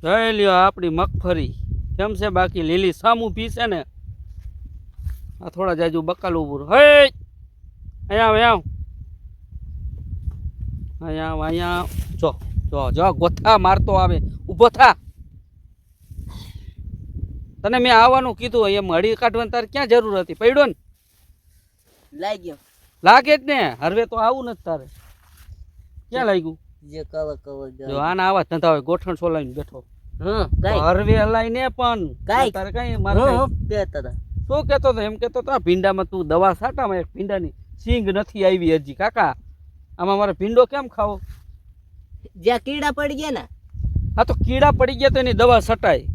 જોઈ લ્યો આપણી મગફળી કેમ છે બાકી લીલી સામું પીશે ને આ થોડા જાજુ બકાલ ઉભું હે અહીંયા આવ અહીંયા જો જો જો ગોથા મારતો આવે ઊભો થા તને મેં આવવાનું કીધું એમ હળી કાઢવાની તારે ક્યાં જરૂર હતી પડ્યો ને લાગ્યો લાગે જ ને હરવે તો આવું નથી તારે ક્યાં લાગ્યું જે કવર કવર જો આના આવા ધંધા હોય ગોઠણ સોલાઈને બેઠો કાઈ હરવે હલાઈ ને પણ કાઈ તારે કઈ મારે બેતા હતા શું કેતો હતો એમ કેતો હતો ભીંડામાં તું દવા છાંટામાં એક ભીંડાની સિંગ નથી આવી હજી કાકા આમાં મારે ભીંડો કેમ ખાવો જ્યાં કીડા પડી ગયા ને હા તો કીડા પડી ગયા તો એની દવા છટાય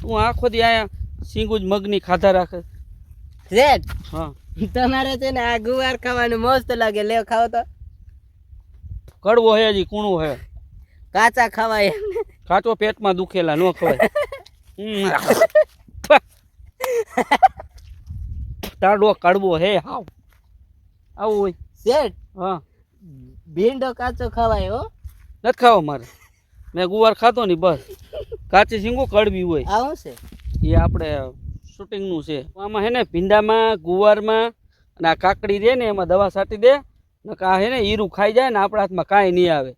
તું આખો દી આયા સિંગુ જ મગની ખાધા રાખે રેડ હા તમારે છે ને આ ગુવાર ખાવાનું મસ્ત લાગે લે ખાવ તો કડવો હે હજી કૂણું હે કાચા ખવાય કાચો પેટમાં દુખેલા નો ખવાય તાડો કડવો હે હાવ આવું હોય શેઠ હા ભીંડો કાચો ખવાય હો નથી ખાવો મારે મેં ગુવાર ખાતો ને બસ કાચી સિંગો કડવી હોય આવું છે એ આપણે શૂટિંગનું છે આમાં હે ને ભીંડામાં ગુવારમાં અને આ કાકડી દે ને એમાં દવા છાંટી દે ને કા હે ને હીરું ખાઈ જાય ને આપણા હાથમાં કાંઈ નહીં આવે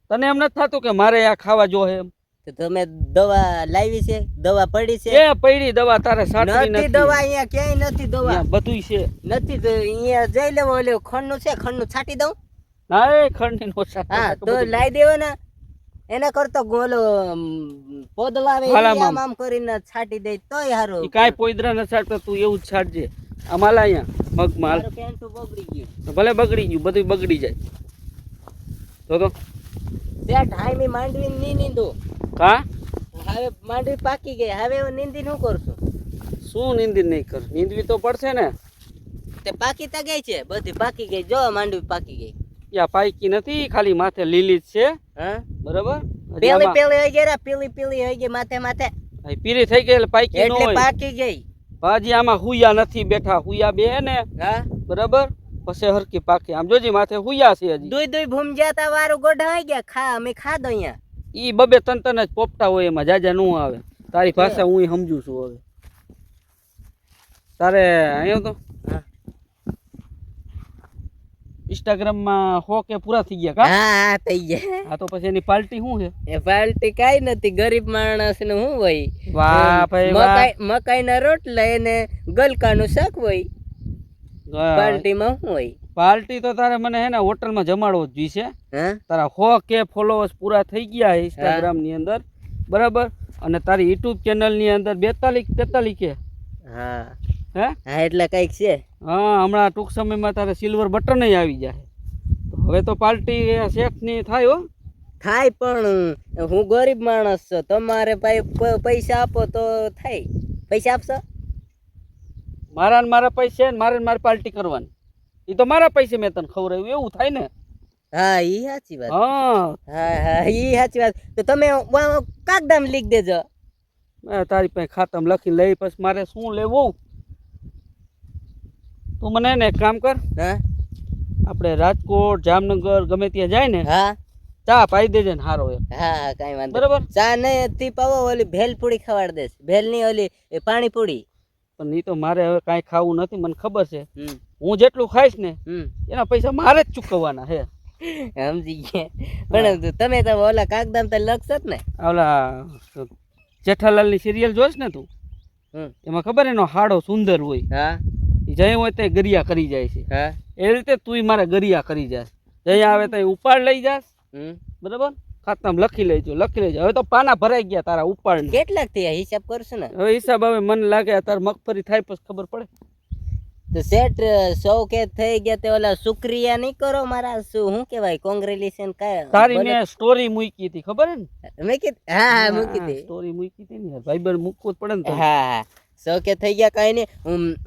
તને એમ નથી થતું કે મારે આ ખાવા જોહે એમ તો તમે દવા લાવી છે દવા પડી છે એ પૈડી દવા તારે છાંટવી નથી નથી દવા અહીંયા ક્યાંય નથી દવા અહીંયા બધુંય છે નથી તો અહીંયા જઈ લેવો ઓલે ખંડનું છે ખંડનું છાંટી દઉં ના એ ખંડની નો છાંટો. હા તો લાવી દેવો ને એના કરતો ગોલો પોદળા આવે હાલામાં. આમ આમ કરીને છાંટી દે તોય હારું ઈ કાંઈ પોઈદરા ન છાંટતો તું એવું જ છાંટજે આમાં લા અહીંયા મગમાં હાલ. મારું પેન્ટું બગડી ગયું ભલે બગડી ગયું બધું બગડી જાય તો શેઠ હાઈમી માંડવી ની નીંદો કા હવે માંડવી પાકી ગઈ હવે હું નીંદી શું કરશું શું નીંદી નહીં કર નીંદવી તો પડશે ને તે પાકી તો ગઈ છે બધી પાકી ગઈ જો માંડવી પાકી ગઈ યા પાઈકી નથી ખાલી માથે લીલી જ છે હા બરાબર હજી પેલી આમાં- પેલી હોય ગયા પેલી પેલી હોય ગઈ માથે માથે આ પીરી થઈ ગઈ એટલે પાઈકી ન એટલે હોય પાકી ગઈ હાજી આમાં હુયા નથી બેઠા હુયા બે ને હા બરાબર પછી હરકી પાકી આમ જોજી માથે હુયા છે હજી દુઈ દુઈ ભૂમ જાતા વારું ગોઢા હોય ગયા ખા અમે ખાધો અહીંયા ઈ બબે તન જ પોપટા હોય એમાં જાજા નું આવે તારી ભાષા હું સમજુ છું હવે તારે અહીંયા તો હા. ઇન્સ્ટાગ્રામમાં 100 કે પૂરા થઈ ગયા કા હા થઈ ગયા હા તો પછી એની પાર્ટી શું છે એ પાર્ટી કાઈ નથી ગરીબ માણસ નું શું હોય વાહ ભાઈ વાહ મકાઈ ના રોટલા એને ગલકા નું શાક હોય વાહ. પાર્ટી માં શું હોય પાર્ટી તો તારે મને હે ને હોટલમાં જમાડવો જ જોઈશે હા તારા 100 કે ફોલોવર્સ પૂરા થઈ ગયા છે ઇન્સ્ટાગ્રામ ની અંદર બરાબર અને તારી યુટ્યુબ ચેનલ ની અંદર 42 43 કે હા હે હા એટલે કઈક છે હા હમણાં ટૂંક સમયમાં તારે સિલ્વર બટન આવી જાય તો હવે તો પાર્ટી શેખ ની થાય હો થાય પણ હું ગરીબ માણસ છું તમારે પૈસા આપો તો થાય પૈસા આપશો મારા ને મારા પૈસે ને મારે મારી પાર્ટી કરવાની એ તો મારા પૈસે મેં તને ખવડાવ્યું એવું થાય ને હા ઈ સાચી વાત હા હા હા ઈ સાચી વાત તો તમે કાગદામ લીખ દેજો મેં તારી પાસે ખાતામાં લખી લઈ પછી મારે શું લેવું તું મને ને એક કામ કર હા આપણે રાજકોટ જામનગર ગમે ત્યાં જાય ને હા ચા પાઈ દેજે ને હારો એમ હા કઈ વાંધો બરાબર ચા નહીં થી પાવો ઓલી ભેલ પૂરી ખવાડ દેશ ભેલ ની ઓલી પાણી પૂરી પણ એ તો મારે હવે કાંઈ ખાવું નથી મને ખબર છે હમ હું જેટલું ખાઈશ ને હમ એના પૈસા મારે જ ચૂકવવાના હે સમજી ગયા પણ તમે તો ઓલા કાગદામ તો લખશો જ ને ઓલા જેઠાલાલની સિરિયલ જોઈશ ને તું હમ એમાં ખબર એનો હાડો સુંદર હોય હા એ જઈ હોય તે ગરિયા કરી જાય છે હા એ રીતે તુંય મારે ગરિયા કરી જાસ જઈ આવે તો ઉપાડ લઈ જાસ હમ બરાબર ખાતામાં લખી લેજો હવે તો પાના ભરાઈ ગયા તારા ઉપાડ કેટલાક થયા હિસાબ કરશું ને હવે હિસાબ હવે મને લાગે તારે મગફળી થાય પછી ખબર પડે તો સેટ 100 કે થઈ ગયા તે ઓલા શુક્રિયા નહીં કરો મારા શું કેવાય કોંગ્રેચ્યુલેશન તારી મેં સ્ટોરી મૂકી હતી ખબર હે ને મેં કીધું હા હા મૂકી દે સ્ટોરી મૂકી હતી ને ભાઈબંધ મૂકવું જ પડે ને તો. હા 100 કે થઈ ગયા કઈ નહીં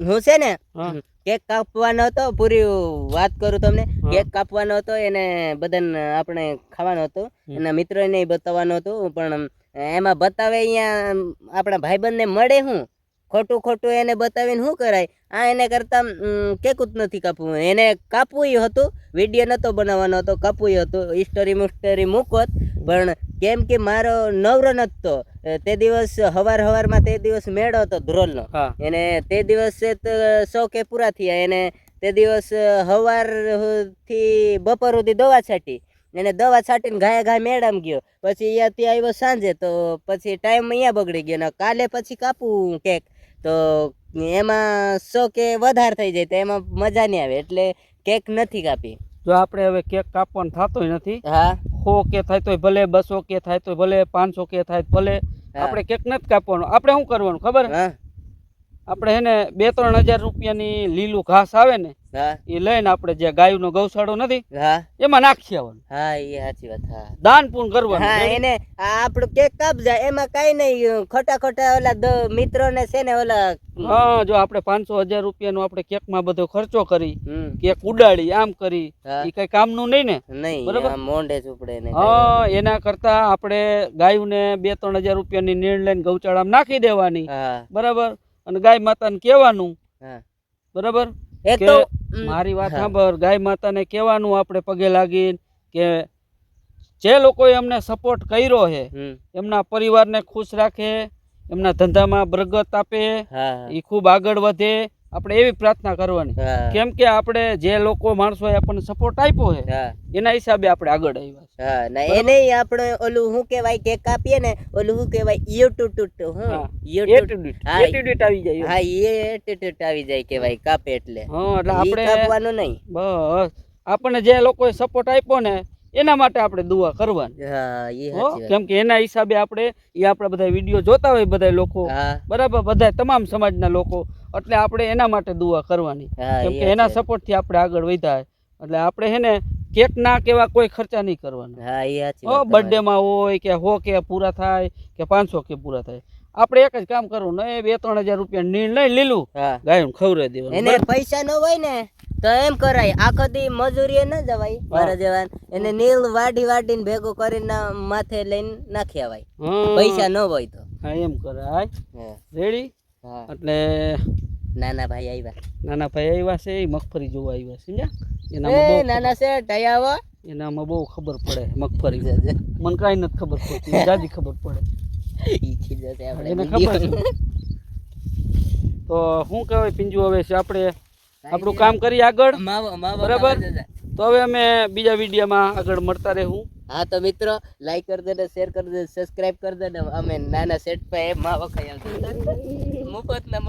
હું છે ને હા. કેક કાપવાનો હતો પૂરી વાત કરું તમને હા. કેક કાપવાનો હતો એને બધાને આપણે ખાવાનો હતો એના મિત્રોને બતાવવાનો હતો પણ એમાં બતાવે અહીંયા આપણા ભાઈબંધને મળે હું ખોટું ખોટું એને બતાવીને શું કરાય? આ એને કરતા કેકું જ નથી કાપવું. એને કાપવું હતું, વિડીયો નતો બનાવવાનો હતો, કાપવું હતું, સ્ટોરી મૂકોત. પણ કેમ કે મારો નવરો નતો તે દિવસ, હવારમાં તે દિવસ મેળો હતો ધ્રોલનો. હા એને તે દિવસે તો 100 કે પૂરા થયા. એને તે દિવસ થી બપોર સુધી દવા છાંટી. એને દવા છાંટીને ઘાય મેળામાં ગયો. પછી અહીંયાથી આવ્યો સાંજે, તો પછી ટાઈમ અહીંયા બગડી ગયો ને કાલે પછી કાપવું કેક તો એમાં 100 કે વધારે થઈ જાય તો એમાં મજા નહીં આવે, એટલે કેક નથી કાપી. જો આપણે હવે કેક કાપવાનું થતોય નથી. હા 100 કે થાય તોય ભલે, 200 કે થાય તોય ભલે, 500 કે થાય તો ભલે, આપણે કેક નથી કાપવાનું. આપણે શું કરવાનું ખબર? હા આપણે હે ને 2-3 હજાર રૂપિયાની લીલું ઘાસ આવે ને હા એ લઈને આપણે જે ગાયનો ગૌશાળો નથી હા એમાં નાખી આવવાનું. હા એ સાચી વાત. હા દાન પૂર્ણ કરવાનું. હા એને આપણું કેક કાપ જાય એમાં કઈ નહીં, ખોટા ઓલા મિત્રોને છે ને ઓલા હા જો આપણે 500-1000 રૂપિયાનો આપણે કેકમાં બધો ખર્ચો કરી, હમ, કેક ઉડાડી, આમ કરી, હા. એ કઈ કામનું નહીં ને. નહીં બરાબર. આમ મોંઢે જ ઉપડે ને. હા એના કરતા આપણે ગાયુંને 2-3 હજાર રૂપિયાની નીણ લઈને ગૌચાળામાં નાખી દેવાની. હા બરાબર. અને ગાય માતાને કહેવાનું. હા બરાબર. એક કે તો મારી વાત હા. સાંભળ, ગાય માતાને કહેવાનું આપણે પગે લાગીને કે જે લોકોએ અમને સપોર્ટ કર્યો છે હમ, એમના પરિવારને ખુશ રાખે, એમના ધંધામાં બરકત આપે, હા એ ખૂબ આગળ વધે, આપણે એવી પ્રાર્થના કરવાની. હા કેમ કે આપણે જે લોકો માણસોએ આપણને સપોર્ટ આપ્યો છે હા એના હિસાબે આપણે આગળ આવ્યા છે. હા ના એને આપણે ઓલું શું કહેવાય કેક કાપીએ ને ઓલું શું કહેવાય યુટ્યુબ હું હા. યુટ્યુબ હા એટીટ્યુડ આવી જાય. હા એ એટીટ્યુડ આવી જાય કહેવાય કાપે એટલે. હા એટલે ઈ આપણે કાપવાનું નહીં. બસ આપણને જે લોકોએ સપોર્ટ આપ્યો ને એના માટે આપણે દુઆ કરવાની. હા એ હો, સાચી વાત. કેમ કે એના હિસાબે આપણે આપણા બધા વિડીયો જોતા હોય બધા લોકો, હા બરાબર, બધા તમામ સમાજના લોકો, એટલે આપણે એના માટે દુઆ કરવાની. હા કેમ એ કે એના સાચી સપોર્ટથી આપણે આગળ વધ્યા. એટલે આપણે હે ને કેક ના કેવા કોઈ ખર્ચા નહીં કરવાના. વાત. હા એ સાચી હો, વાત. બર્થડે માં હોય કે 100 કે પૂરા થાય કે 500 કે પૂરા થાય, આપણે એક જ કામ કરવું ને, 2-3 હજાર રૂપિયા નીણ લઈ લીલું હા ગાયને ખવડાવી દેવાનું. એને પૈસા ન હોય ને તો એમ કરાય, આખો દી મજૂરી ન જવાય મારા જેવા. એને નીલ વાડીને ભેગું કરીને માથે લઈને નાખી આવાય, હા પૈસા ન હોય તો. હા એમ કરાય. હા રેડી. હા એટલે નાના ભાઈ આવ્યા. નાના ભાઈ આવ્યા છે, એ મગફળી જોવા આવ્યા, સમજ્યા? એ એનામાં બહુ નાના છે ટાયાવો. એનામાં બહુ ખબર પડે મગફળી. મને કાંઈ નથી ખબર પડતી, જાજી ખબર પડે. ઈ ખીજે છે આપણે એને ખબર છે. વિડીયો. તો શું કહેવાય પિંજુ, હવે છે આપણે આપણું કામ કરીએ આગળ. માવો બરાબર. તો હવે અમે બીજા વિડીયોમાં આગળ મળતા રહેવું. હા તો મિત્રો લાઈક કરી દેજો, શેર કરી દેજો, સબસ્ક્રાઇબ કરી દેજો. અમે નાના સેટ પર માવો ખાઈ આવતા મફત ના